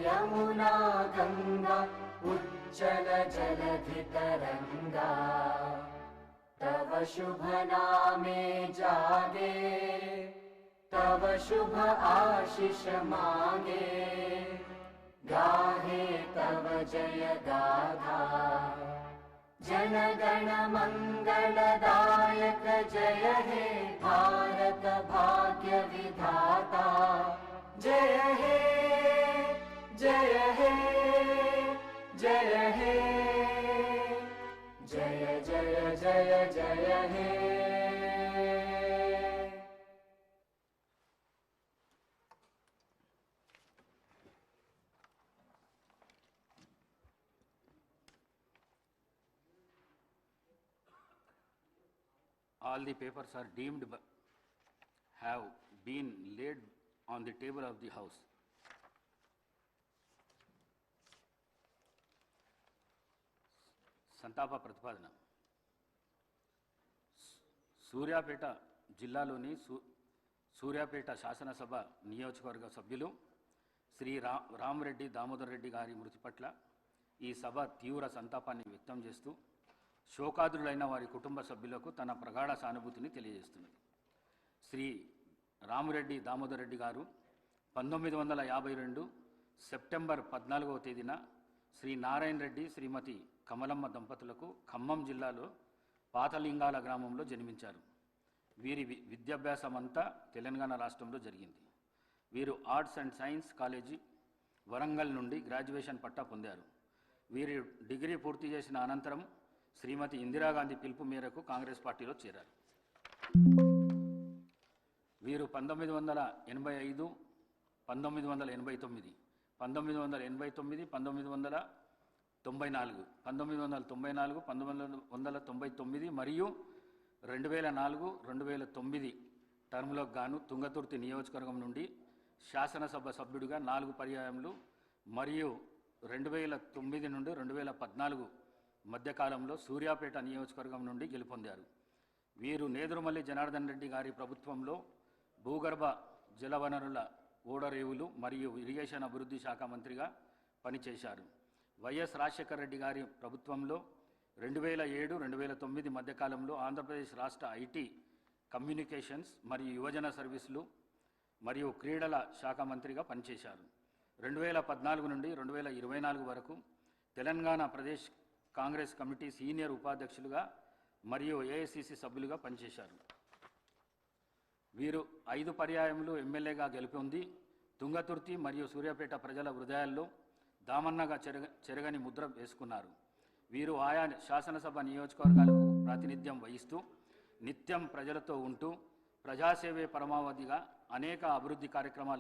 यमुना गंगा उज्जल जलधि तरंगा, तव शुभ नामे जागे, तव शुभ आशीष मांगे, गाहे तव जय गाथा। जन गण मंगलदायक जय हे भारत भाग्य विधाता। जय हे जय हे जय हे, जय जय जय जय हे। All the papers are deemed have been laid on the table of the House. సంతాప ప్రతిపాదన. సూర్యాపేట జిల్లాలోని సూర్యాపేట శాసనసభ నియోజకవర్గ సభ్యులు శ్రీ రామరెడ్డి దామోదర్ రెడ్డి గారి మృతి పట్ల ఈ సభ తీవ్ర సంతాపాన్ని వ్యక్తం చేస్తూ శోకాదులైన వారి కుటుంబ సభ్యులకు తన ప్రగాఢ సానుభూతిని తెలియజేస్తున్నది. శ్రీ రామరెడ్డి దామోదర్ రెడ్డి గారు 1952 సెప్టెంబర్ 14వ తేదీన శ్రీ నారాయణ రెడ్డి శ్రీమతి కమలమ్మ దంపతులకు ఖమ్మం జిల్లాలో పాతలింగాల గ్రామంలో జన్మించారు. వీరి విద్యాభ్యాసం అంతా తెలంగాణ రాష్ట్రంలో జరిగింది. వీరు arts and science college Warangal నుండి గ్రాడ్యుయేషన్ పట్టా పొందారు. వీరు డిగ్రీ పూర్తి చేసిన అనంతరం శ్రీమతి ఇందిరాగాంధీ పిలుపు మేరకు కాంగ్రెస్ పార్టీలో చేరారు. వీరు 1985, 1989, 1989, 1994, 1994, 1999 మరియు 2004, 2009 టర్మ్లకు గాను తుంగతుర్తి నియోజకవర్గం నుండి శాసనసభ సభ్యుడిగా 4 పర్యాయములు మరియు 2009 నుండి 2014 మధ్యకాలంలో సూర్యాపేట నియోజకవర్గం నుండి గెలుపొందారు. వీరు నేదురుమల్లి జనార్దన్ రెడ్డి గారి ప్రభుత్వంలో భూగర్భ జలవనరుల ఓడరేవులు మరియు ఇరిగేషన్ అభివృద్ధి శాఖ మంత్రిగా పనిచేశారు. వైఎస్ రాజశేఖర రెడ్డి గారి ప్రభుత్వంలో 2007, 2009 మధ్యకాలంలో ఆంధ్రప్రదేశ్ రాష్ట్ర ఐటీ, కమ్యూనికేషన్స్ మరియు యువజన సర్వీసులు మరియు క్రీడల శాఖ మంత్రిగా పనిచేశారు. 2014 నుండి 2024 వరకు తెలంగాణ ప్రదేశ్ కాంగ్రెస్ కమిటీ సీనియర్ ఉపాధ్యక్షులుగా మరియు ఏఐసిసి సభ్యులుగా పనిచేశారు. వీరు 5 పర్యాయములు ఎమ్మెల్యేగా గెలుపొంది తుంగతుర్తి మరియు సూర్యాపేట ప్రజల హృదయాల్లో దామన్నగా చెరగని ముద్ర వేసుకున్నారు. వీరు ఆయా శాసనసభ నియోజకవర్గాలకు ప్రాతినిధ్యం వహిస్తూ నిత్యం ప్రజలతో ఉంటూ ప్రజాసేవే పరమావధిగా అనేక అభివృద్ధి కార్యక్రమాలు